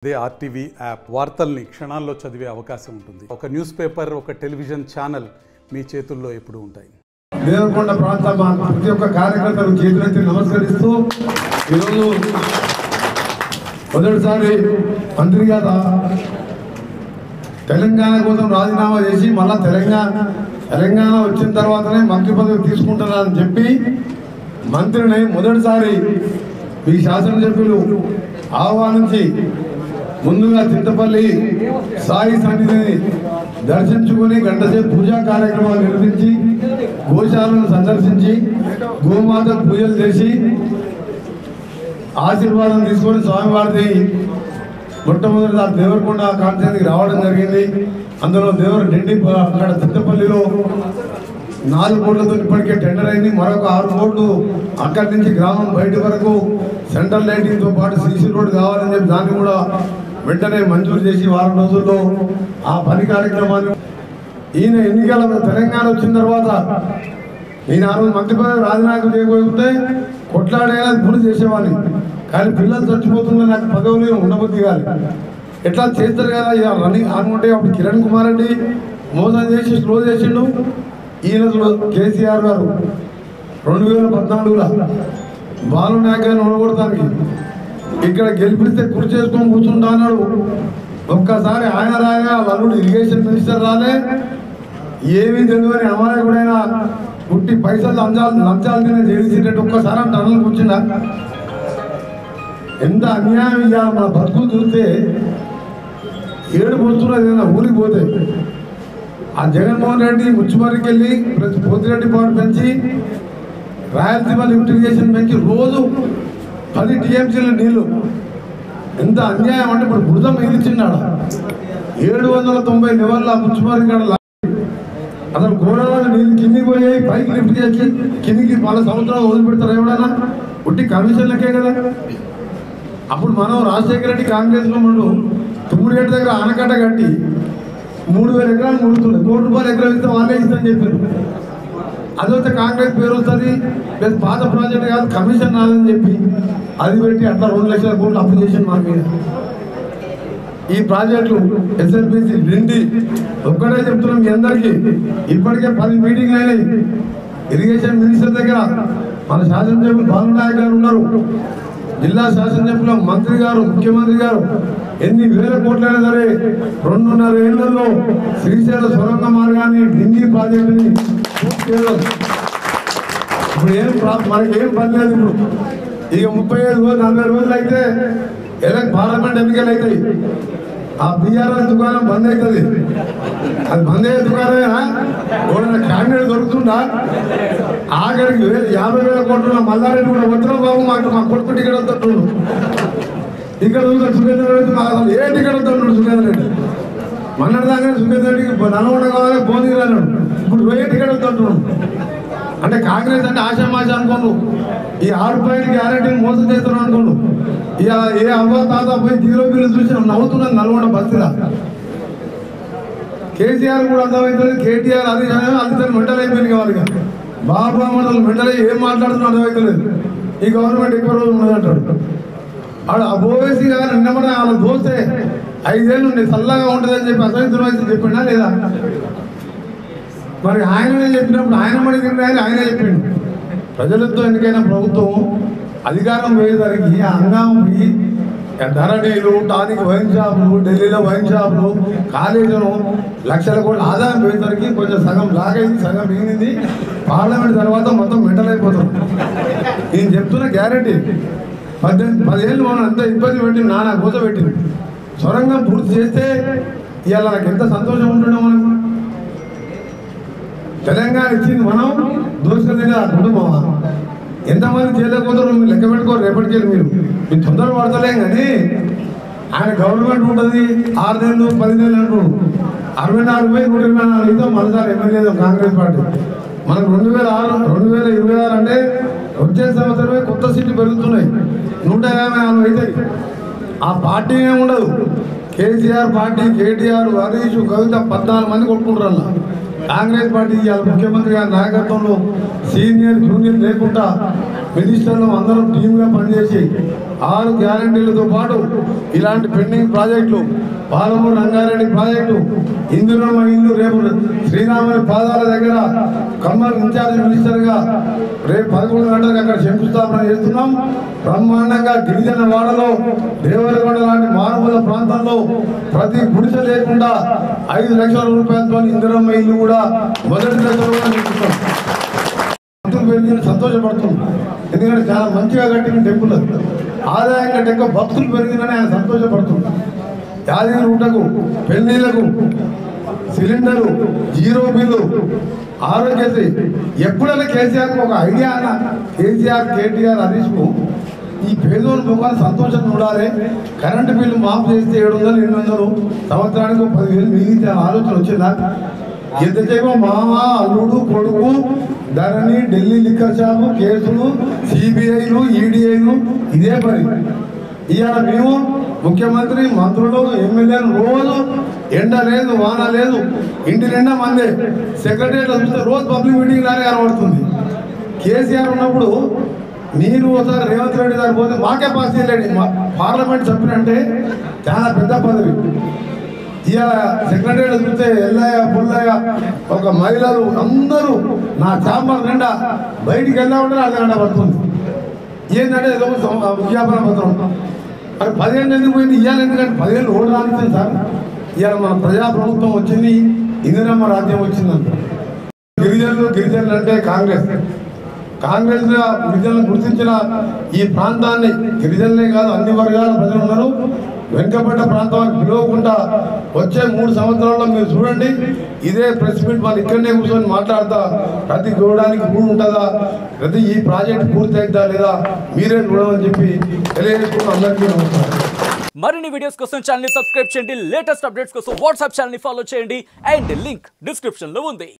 అదే RTV app వార్తల్ని క్షణాల్లో చదివే అవకాశం ఉంటుంది. ఒక న్యూస్ పేపర్, ఒక టెలివిజన్ ఛానల్ మీ చేతుల్లో ఎప్పుడూ ఉంటాయి. దేవరకొండ ప్రాంత ప్రతి ఒక్క కార్యకర్తలు చేతులెత్తి నమస్కరిస్తూ ఈరోజు మొదటిసారి మంత్రిగా తెలంగాణ కోసం రాజీనామా చేసి మళ్ళా తెలంగాణ వచ్చిన తర్వాతనే మంత్రి పదవి తీసుకుంటున్నారని చెప్పి మంత్రిని మొదటిసారి ఈ శాసనసభ్యులు ఆహ్వానించి ముందుగా చింతపల్లి సాయి సన్నిధిని దర్శించుకుని గంటసేపు పూజా కార్యక్రమాలు నిర్వహించి గోశాలను సందర్శించి గోమాతకు పూజలు చేసి ఆశీర్వాదం తీసుకొని స్వామివారిది మొట్టమొదటి దేవరకొండ కాన్సెన్స్కి రావడం జరిగింది. అందులో ఢిల్లీ అక్కడ చింతపల్లిలో 4 కోట్లతో ఇప్పటికే టెండర్ అయింది. మరొక 6 కోట్లు అక్కడి నుంచి గ్రామం బయట వరకు సెంట్రల్ లైటింగ్తో పాటు సీసీ రోడ్ కావాలని చెప్పి దాన్ని కూడా వెంటనే మంజూరు చేసి వారం రోజుల్లో ఆ పని కార్యక్రమాన్ని ఈయన ఎన్నికల తెలంగాణ వచ్చిన తర్వాత నేను ఆ రోజు మంత్రి పదవి రాజీనామా చేయకపోతే కొట్లాడైనా పూర్తి చేసేవాడిని. కానీ పిల్లలు చచ్చిపోతున్నా నాకు పదవులు ఉండబుద్ధి కాదు. ఎట్లా చేస్తారు కదా ఇక రన్నింగ్ అనుకుంటే అప్పుడు కిరణ్ కుమార్ రెడ్డి మోసం చేసి స్లో చేసిండు. ఈయన కేసీఆర్ గారు 2014లో బాలు నాయకులను ఓడగొడతానికి ఇక్కడ గెలిపిస్తే కుర్చీ చేసుకొని కూర్చుంటా అన్నాడు. ఒక్కసారి ఆయన రాగా వాళ్ళు ఇరిగేషన్ మినిస్టర్ రాలే, ఏమీ తెలియని అమాయకుడైనా పుట్టి పైసలు లంచాలు తినే చేసేటట్టు ఒక్కసారి టన్నులు కూర్చుందా. ఎంత అన్యాయం ఇవ్వాలి. మన బతుకులు చూస్తే ఏడుపు వస్తున్నది. ఏదైనా ఊరికి పోతే ఆ జగన్మోహన్ రెడ్డి ముచ్చుమరికి వెళ్ళి పోతిరెడ్డి పాటు పెంచి రాయలసీమ లిఫ్ట్ ఇరిగేషన్ పెంచి రోజు 10 టీఎంసీల నీళ్లు. ఎంత అన్యాయం అంటే ఇప్పుడు బురద మిగిలిచిన్నాడు. 790 లెవెల్లో ముచ్చుమరి కాడ అసలు గోడల నీళ్ళు కిందికి పోయాయి, పైకి లిఫ్ట్ చేసి కిందికి 10 సంవత్సరాలు వదిలిపెడతారు ఎవడైనా ఉట్టి కమిషన్లకే కదా. అప్పుడు మనం రాజశేఖర రెడ్డి కాంగ్రెస్లో ఉన్నాడు. తుమ్మిడిగడ్డ దగ్గర ఆనకట్ట కట్టి 3000 ఎకరాలు ముడుతుండే, ₹1 కోటి ఎకరం ఇస్తే వాళ్ళే ఇస్తామని చెప్పారు. అదైతే కాంగ్రెస్ పేరు వస్తుంది, ప్లస్ పాత ప్రాజెక్ట్ కాదు కమిషన్ రాదని చెప్పి అది పెట్టి అట్లా 2 లక్షల కోట్లు అప్పు చేసింది మా మీద. ఈ ప్రాజెక్టులు ఎస్ఎల్బిసి డిండి ఒక్కడే చెప్తున్నాం మీ అందరికీ. ఇప్పటికే 10 మీటింగ్లు అయినాయి. ఇరిగేషన్ మినిస్టర్ దగ్గర మన శాసనసభ్యులు బాలునాయక్ గారు ఉన్నారు, జిల్లా శాసనసభ్యులు మంత్రి గారు, ముఖ్యమంత్రి గారు. ఎన్ని వేల కోట్లైనా సరే 2.5 ఏళ్లలో శ్రీశైల సొరంగ మార్గాన్ని డిండి ప్రాజెక్టుని ఇప్పుడు మనకి ఏం పని లేదు. ఇప్పుడు ఇక 35 రోజులు 40 రోజులు అయితే పార్లమెంట్ ఎన్నికలు అవుతాయి. ఆ బీఆర్ఎస్ దుకాణం బంద్ అవుతుంది. అది బంద్ అయ్యే దుకాణమేనా? క్యాండిడేట్ దొరుకుతుందా? ఆఖరికి 50,000 కోట్ల మల్లారెడ్డి కూడా వద్దు బాబు మాకు మా కొడుకు టికెట్ వద్దు. ఇక్కడ సుఖేందర్ రెడ్డి మాకు అసలు ఏ టికెట్ వద్దు. సుఖేందర్ రెడ్డి మొన్నటిదాకా సుఖేందర్ రెడ్డికి నల్గొండ కావాలి భోజనం అన్నాడు. ఇప్పుడు 1000 టికెట్ వద్దు. అంటే కాంగ్రెస్ అంటే ఆశామాష అనుకోను. ఈ 6 రూపాయల గ్యారెంటీని మోసం చేస్తున్నాం అనుకోను. ఇక ఏ అవ్వ తాత పోయి 0 బిల్లు చూసి నవ్వుతున్నాను నల్గొండ బస్సులా. కేసీఆర్ కూడా అర్థమవుతుంది, కేటీఆర్ అది అది మెంటల్ అయిపోయింది కావాలి. బాబు మండలు మెంటల్ ఏం మాట్లాడుతున్నా అర్థమవుతలేదు. ఈ గవర్నమెంట్ ఎక్కువ రోజులు ఉన్నదంటాడు. ఆడు ఓవైసీ కానీ నిన్నమన వాళ్ళ దోస్తే 5 ఏళ్ళు ఉండే చల్లగా ఉంటుందని చెప్పి అసలు వయసు చెప్పిండా లేదా? మరి ఆయననే చెప్పినప్పుడు ఆయన మడిగిన ఆయనే చెప్పిండు. ప్రజలతో ఎన్నికైన ప్రభుత్వం అధికారం పోయేసరికి ఆ హంగామకి ధరణీలు, టానిక్ వైన్ షాపులు, ఢిల్లీలో వైన్ షాపులు, కాలేజీలు లక్షల కోట్ల ఆదాయం పోయేసరికి కొంచెం సగం లాగైంది, సగం మిగిలింది. పార్లమెంట్ తర్వాత మొత్తం మెంటల్ అయిపోతుంది. నేను చెప్తున్న గ్యారెంటీ 10 ఏళ్ళు మనం అంత ఇబ్బంది పెట్టి నానా గోస పెట్టింది. సొరంగం పూర్తి చేస్తే ఇవాళ నాకు ఎంత సంతోషం ఉంటుండే. మనం తెలంగాణ ఇచ్చింది, మనం దోచుకుంది ఆ కుటుంబం. ఎంతమంది చేయలేకపోతారు మీరు లెక్క పెట్టుకోరు. రేపటికెళ్ళి మీరు తొందర పడతలేం. కానీ ఆయన గవర్నమెంట్ ఉంటుంది 6 నెలలు 10 నెలలు అంటారు. 64,124 మనసారి ఎమ్మెల్యే కాంగ్రెస్ పార్టీ. మనకు 2026 అంటే వచ్చే సంవత్సరమే కొత్త సీట్లు పెరుగుతున్నాయి. 154 అవుతాయి. ఆ పార్టీ ఏముండదు. కేసీఆర్ పార్టీ, కేటీఆర్, హరీష్, కవిత 14 మంది కొట్టుకుంటారు. అలా కాంగ్రెస్ పార్టీ ముఖ్యమంత్రి గారి నాయకత్వంలో సీనియర్ జూనియర్ లేకుండా మినిస్టర్లు అందరం టీమ్గా పనిచేసి 6 గ్యారంటీలతో పాటు ఇలాంటి పెండింగ్ ప్రాజెక్టులు పాలమూరు రంగారెడ్డి ప్రాజెక్టు ఇందిరమ్మ ఇల్లు రేపు శ్రీరాముని పాదాల దగ్గర ఖమ్మం ఇన్ఛార్జ్ మినిస్టర్గా రేపు 11 గంటలకు అక్కడ శంకుస్థాపన చేస్తున్నాం. బ్రహ్మాండంగా గిరిజన వాడలో దేవరగొండ లాంటి మారుమూల ప్రాంతంలో ప్రతి గుడిసె లేకుండా 5 లక్షల రూపాయలతో ఇందిరమ్మ ఇల్లు కూడా మొదటి దశలో నిర్మిస్తున్నాం. భక్తులు పెరిగిన సంతోషపడుతుంది. ఎందుకంటే చాలా మంచిగా కట్టిన టెంపుల్ అది. ఆదాయం కంటే ఎక్కువ భక్తులు పెరిగినని ఆయన సంతోషపడుతుంది. యాదగిరి గుట్టకు పెళ్లిళ్లకు సిలిండరు 0 బిల్లు ఆరోగ్యశ్రీ ఎప్పుడైనా కేసీఆర్కు ఒక ఐడియా అన్న కేసీఆర్ కేటీఆర్ హరీష్కు ఈ పేదోళ్ళ ముఖాలు సంతోషం చూడాలి. కరెంటు బిల్లు మాఫ్ చేస్తే 700 800 సంవత్సరానికి 10,000 మిగిలితే ఆలోచన వచ్చిందా? ఎంతసేపు మామ అల్లుడు కొడుకు ధరణి ఢిల్లీ లిక్కర్ షాపు కేసులు సిబిఐలు ఈడీఐలు ఇదే పని. ఇవాళ మేము ముఖ్యమంత్రి మంత్రులు ఎమ్మెల్యేలు రోజు ఎండ లేదు వాన లేదు ఇంటి నిండా మందే సెక్రటరీలో చూస్తే రోజు పబ్లిక్ మీటింగ్ లానే కనబడుతుంది. కేసీఆర్ ఉన్నప్పుడు నేను ఒకసారి రేవంత్ రెడ్డి గారు పోతే మాకే పాస్ చేయలేండి. పార్లమెంట్ సభ్యులంటే చాలా పెద్ద పదవి. ఇవాళ సెక్రటరీలో చూస్తే ఎల్లయ్య పుల్లయ్య ఒక మహిళలు అందరూ నా చాంబర్ నిండా బయటికి వెళ్ళా ఉంటే 1 గంట పడుతుంది. ఏంటంటే ఏదో విజ్ఞాపన పత్రం మరి 10 ఏళ్ళు ఎందుకు పోయింది? ఇవ్వాలి ఎందుకంటే 10 ఏళ్ళు ఓటు రానిచ్చింది సార్. ఇవాళ మన ప్రజాప్రభుత్వం వచ్చింది, ఇందిరమ్మ రాజ్యం వచ్చిందంట. గిరిజనులు అంటే కాంగ్రెస్ గిరిజనులను గుర్తించిన ఈ ప్రాంతాన్ని గిరిజనులే కాదు అన్ని వర్గాల ప్రజలు ఉన్నారు. వెనుకబడ్డ ప్రాంతానికి పిలవకుండా వచ్చే 3 సంవత్సరాల్లో మీరు చూడండి ఇదే ప్రెస్ మీట్ వాళ్ళు ఇక్కడనే కూర్చొని మాట్లాడతా ప్రతి గోడానికి భూమి ఉంటుందా, ప్రతి ఈ ప్రాజెక్ట్ పూర్తి అవుతుందా లేదా మీరే చూడమని చెప్పి తెలియజేసుకుంటూ అందరికీ నమస్కారం. మరిన్ని వీడియోస్ కోసం ఛానల్ ని సబ్స్క్రైబ్ చేయండి. లేటెస్ట్ అప్డేట్స్ కోసం వాట్సాప్ ఛానల్ ని ఫాలో చేయండి. అండ్ లింక్ డిస్క్రిప్షన్ లో ఉంది.